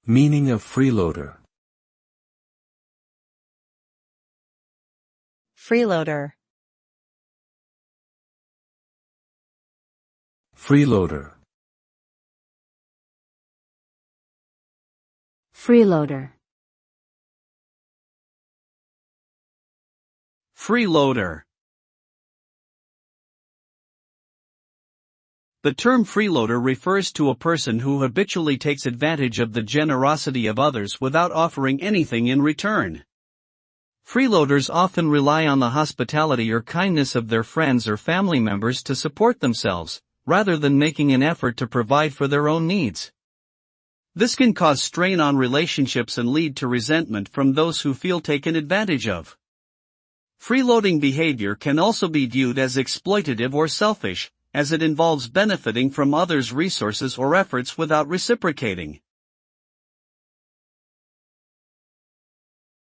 Meaning of freeloader. Freeloader. Freeloader. Freeloader. Freeloader. The term freeloader refers to a person who habitually takes advantage of the generosity of others without offering anything in return. Freeloaders often rely on the hospitality or kindness of their friends or family members to support themselves, rather than making an effort to provide for their own needs. This can cause strain on relationships and lead to resentment from those who feel taken advantage of. Freeloading behavior can also be viewed as exploitative or selfish, as it involves benefiting from others' resources or efforts without reciprocating.